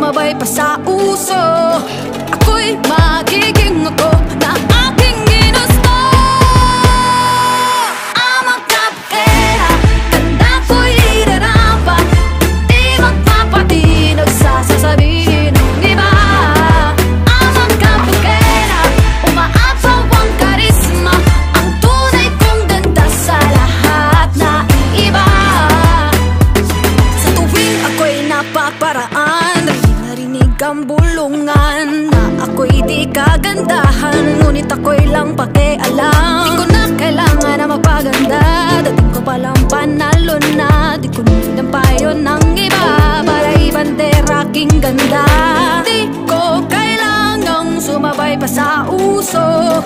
sumabay pa sa uso. Ako'y magiging ako na aking ginusto. Amang kapera, ganda ko'y irarapa. Di magpapatinag sa sasabihin ng iba. Amang kapera, umaapaw ang karisma. Ang tunay kong ganda sa lahat na iiba. Sa tuwing ako'y napaparaan, narinig ang bulungan na ako'y di kagandahan, ngunit ako'y lang pakialam. Di ko na kailangan na magpaganda, dating ko palang panalo na. Di ko need ang payo ng iba para ibandera aking ganda. Di ko kailangang sumabay pa sa uso.